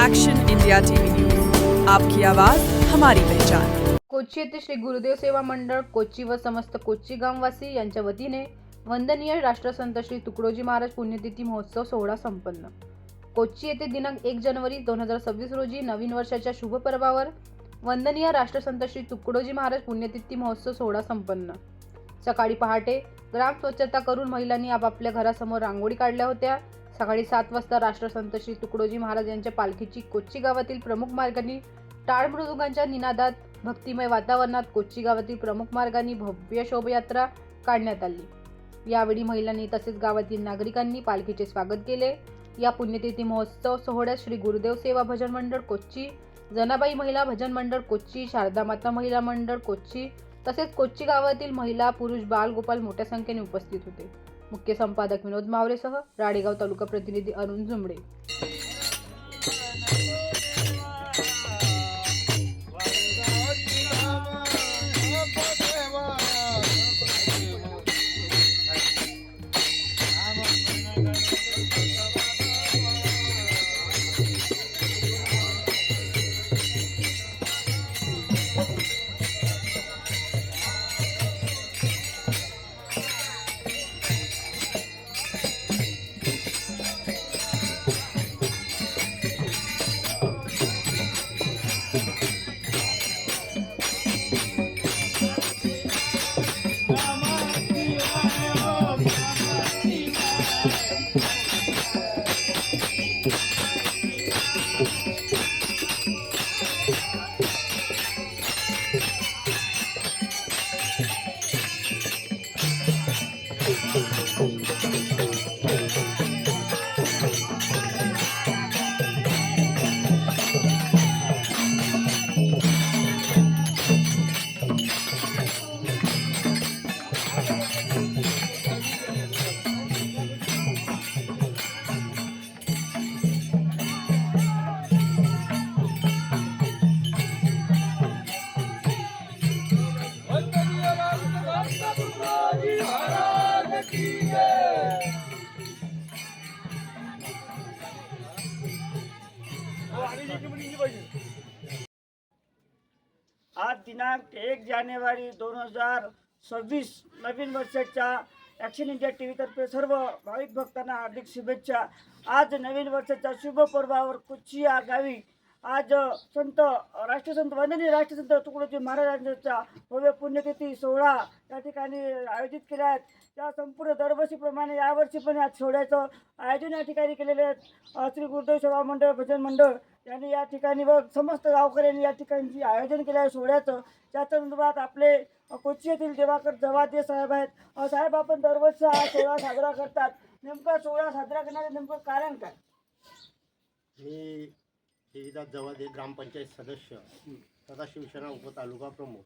Action India TV news, आपकी आवाज हमारी पहचान। कोच्ची येथे श्री गुरुदेव सेवा मंडळ कोच्ची व समस्त कोच्ची गामवासी यांच्या वतीने वंदनीय राष्ट्रसंत श्री तुकडोजी महाराज पुण्यतिथी महोत्सव सोहळा संपन्न। कोच्ची येथे दिनांक 1 जानेवारी 2026 रोजी नवीन वर्षाच्या शुभ पर्वावर वंदनीय राष्ट्रसंत श्री तुकडोजी महाराज पुण्यतिथी महोत्सव सोहळा संपन्न। सकाळी पहाटे ग्राम स्वच्छता करून महिलांनी आपापल्या घरासमोर रांगोळी काढल्या होत्या। सकाळी 7 वाजता राष्ट्रसंत श्री तुकडोजी महाराज यांच्या पालखीची कोच्ची गावातील प्रमुख मार्गाने टाळ मृदुंगांच्या निनादात भक्तिमय वातावरणात कोच्ची गावातील प्रमुख मार्गाने भव्य शोभायात्रा काढण्यात आली। यावेळी महिलांनी तसेच गावातील नागरिकांनी पालखीचे स्वागत केले। या पुण्यतिथी महोत्सव सोहळ्यात श्री गुरुदेव सेवा भजन मंडळ कोच्ची, जनाबाई महिला भजन मंडळ कोच्ची, शारदा माता महिला मंडळ कोच्ची तसेच कोच्ची गावातील महिला, पुरुष, बाल, गोपाल मोठ्या संख्येने उपस्थित होते। मुख्य संपादक विनोद मावरेसह राळेगाव तालुका प्रतिनिधी अरुण जुमडे। आज दिनांक 1 जानेवारी 2026 नवीन वर्षाच्या ॲक्शन इंडिया टी व्हीतर्फे सर्व भाविक भक्तांना हार्दिक शुभेच्छा। आज नवीन वर्षाच्या शुभ पर्वावर कोच्ची या गावी आज राष्ट्रसंत वंदनीय राष्ट्रसंत तुकडोजी महाराजांचा भव्य पुण्यतिथी सोहळा या ठिकाणी आयोजित केला आहे। त्या संपूर्ण दरवर्षीप्रमाणे यावर्षी पण या सोहळ्याचं आयोजन या ठिकाणी केलेले आहेत। श्री गुरुदेव सेवा मंडळ भजन मंडळ यांनी या ठिकाणी व समस्त गावकऱ्यांनी या ठिकाणी आयोजन केलं आहे सोहळ्याचं। त्या संदर्भात आपले कोच्ची येथील दिवाकर जवादे साहेब आहेत। साहेब, आपण दरवर्षी हा सोहळा साजरा करतात, नेमका सोहळा साजरा करण्याचं नेमकं कारण काय? मी देवीदास जवादे, ग्रामपंचायत सदस्य, सदाशिव शिवसेना उपतालुका प्रमुख,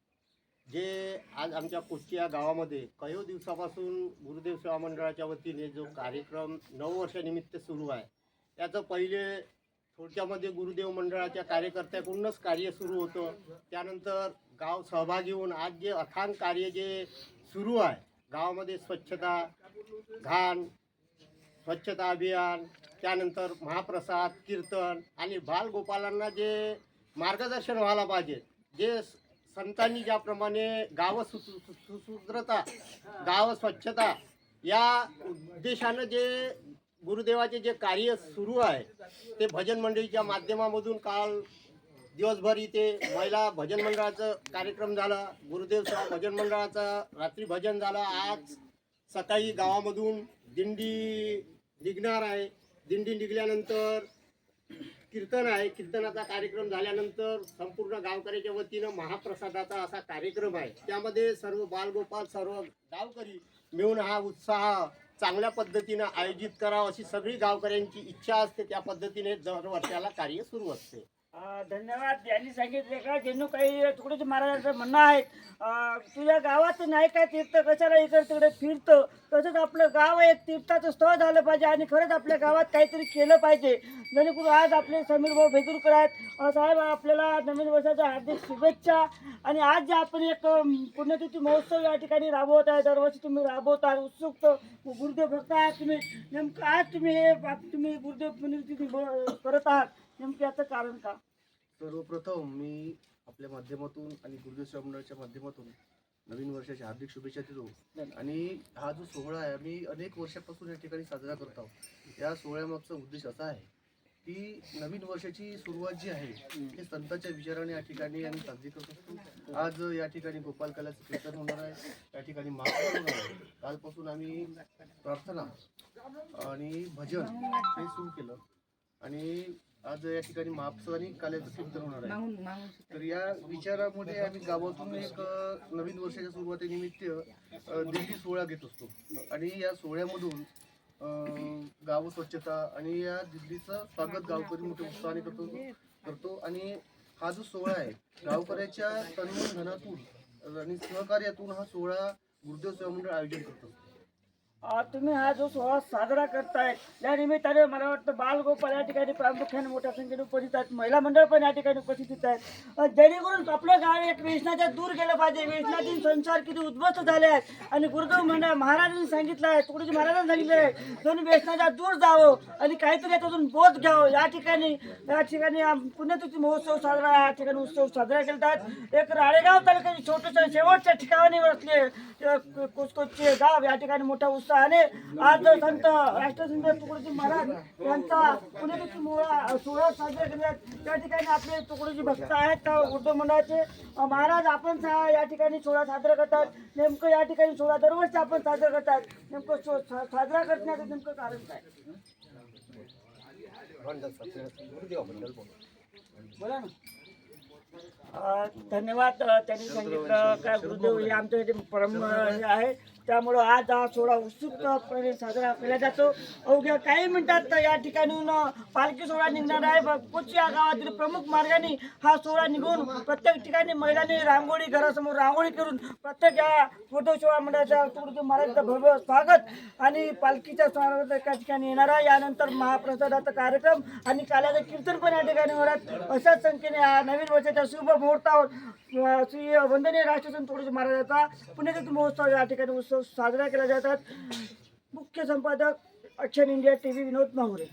जे आज आमच्या कोच्ची या गावामध्ये काही दिवसापासून गुरुदेव सेवा मंडळाच्या वतीने जो कार्यक्रम 9 वर्षानिमित्त सुरू आहे, त्याचं पहिले थोडक्यामध्ये गुरुदेव मंडळाच्या कार्यकर्त्याकडूनच कार्य सुरू होतं। त्यानंतर गाव सहभागी होऊन आज जे अथांग कार्य जे सुरू आहे गावामध्ये, स्वच्छता, घाण स्वच्छता अभियान, त्यानंतर महाप्रसाद, कीर्तन आणि बालगोपालांना जे मार्गदर्शन व्हायला पाहिजे, जे संतांनी ज्याप्रमाणे गाव सुसूत्रता, गाव स्वच्छता या उद्देशानं जे गुरुदेवाचे जे कार्य सुरू आहे ते भजन मंडळीच्या माध्यमामधून काल दिवसभर इथे महिला भजन मंडळाचं कार्यक्रम झाला, गुरुदेव सेवा भजन मंडळाचं रात्री भजन झालं। आज सकाळी गावामधून दिंडी निघणार आहे, दिंडी निघाल्यानंतर कीर्तन आहे, कीर्तनाचा कार्यक्रम झाल्यानंतर संपूर्ण गावकऱ्याच्या वतीनं महाप्रसादाचा असा कार्यक्रम आहे। त्यामध्ये सर्व बालगोपाल, सर्व गावकरी मिळून हा उत्साह चांगल्या पद्धतीनं आयोजित करावा अशी सगळी गावकऱ्यांची इच्छा असते। त्या पद्धतीने दरवर्षाला कार्य सुरू असते। धन्यवाद। यांनी सांगितले का जणू काही तुकडोजी महाराजांचं म्हणणं आहे, तुझ्या गावात नाही काय तीर्थ, कशाला इकडे तिकडे फिरतं, तसंच आपलं गाव एक तीर्थाचं स्थळ झालं पाहिजे आणि खरंच आपल्या गावात काहीतरी केलं पाहिजे। जेणेकरून आज आपले समीर भाऊ भेदूरकर आहेत। साहेब, आपल्याला नवीन वर्षाच्या हार्दिक शुभेच्छा। आणि आज जे आपण एक पुण्यतिथी महोत्सव या ठिकाणी राबवत आहे, दरवर्षी तुम्ही राबवता, उत्सुक गुरुदेव भक्त आहात तुम्ही, नेमकं आज तुम्ही गुरुदेव पुण्यतिथी करत आहात, नेमकं याचं कारण का? सर्वप्रथम मी आपल्या माध्यमातून आणि गुरुदेव सेवा मंडळाच्या माध्यमातून नवीन वर्षाच्या हार्दिक शुभेच्छा देतो. आणि हा जो सोहळा आहे आम्ही अनेक वर्षापासून या ठिकाणी साजरा करत आहोत. या सोहळ्यामागचा उद्देश असा आहे की नवीन वर्षाची सुरुवात जी आहे हे संतांच्या विचाराने या ठिकाणी आम्ही साजरी करत असतो. आज या ठिकाणी गोपाल कलाचं कीर्तन होणार आहे, या ठिकाणी महापूजा होणार आहे. कालपासून आम्ही प्रार्थना आणि भजन हे सुरू केलं आणि आज या ठिकाणी महाप्रसाद आणि काल्याचं कीर्तन होणार आहे. तर या विचारामध्ये आम्ही गावातून एक नवीन वर्षाच्या सुरुवातीनिमित्त दिंडी सोहळा घेत असतो आणि या सोहळ्यामधून गाव स्वच्छता आणि या दिंडीचं स्वागत गावकरी मोठ्या उत्साहाने करतो आणि हा जो सोहळा आहे गावकऱ्याच्या तन्मन धनातून आणि सहकार्यातून हा सोहळा गुरुदेव सेवा मंडळ आयोजन करतो. तुम्ही हा जो सोहळा साजरा करताय या निमित्ताने मला वाटतं बालगोपाल या ठिकाणी प्रामुख्याने मोठ्या संख्येने उपस्थित आहेत, महिला मंडळ पण या ठिकाणी उपस्थित आहेत, जेणेकरून आपलं गाव एक व्यसनाच्या दूर गेलं पाहिजे. व्यसनातील संसार किती उद्ध्वस्त झाले आहेत आणि गुरुदेव मंडळ महाराजांनी सांगितलं आहे, तुकडोजी महाराजांनी सांगितलं आहे जणू व्यसनाच्या दूर जावं आणि काहीतरी याच्यातून बोध घ्यावं. या ठिकाणी पुण्यतिथी महोत्सव साजरा या ठिकाणी उत्सव साजरा केला. एक राळेगाव तालुक्याचे छोटंसं शेवटच्या ठिकाणी असले कोचकोचचे गाव या ठिकाणी मोठा उत्साहाने आज संत राष्ट्रसंत तुकडोजी महाराज यांचा पुण्यतिथी सोहळा साजरा करण्यात त्या ठिकाणी आपले तुकडोजी भक्त आहेत गुरुदेव मंडळाचे. महाराज आपण या ठिकाणी सोहळा साजरा करतात, नेमकं या ठिकाणी सोहळा दरवर्षी आपण साजरा करतात, नेमकं साजरा करण्याचं नेमकं कारण काय? बोला ना. धन्यवाद. त्यांनी सांगितलं का गुरुदेव हे आमच्यासाठी परम हे आहे, त्यामुळं आज हा सोहळा उत्सुकपणे साजरा केला जातो. अवघ्या काही मिनिटात या ठिकाणून पालखी सोहळा निघणार आहे. कोची या गावातील प्रमुख मार्गाने हा सोहळा निघून प्रत्येक ठिकाणी महिलांनी रांगोळी घरासमोर रांगोळी करून प्रत्येक या गुरुदेव सेवा मंडळाच्या तुकडोजी महाराजांचं भव्य स्वागत आणि पालखीच्या स्वागत एका ठिकाणी येणार आहे. यानंतर महाप्रसादाचा कार्यक्रम आणि काल्याचं कीर्तन पण या ठिकाणी होणार. अशाच संख्येने नवीन वर्षाच्या शुभ मुहूर्तावर श्री वंदनीय राष्ट्रसंत तुकडोजी महाराजांचा पुण्यतिथी महोत्सव या ठिकाणी उत्सव साजरा केला जातात. मुख्य संपादक अक्षर इंडिया TV विनोद माहुरे.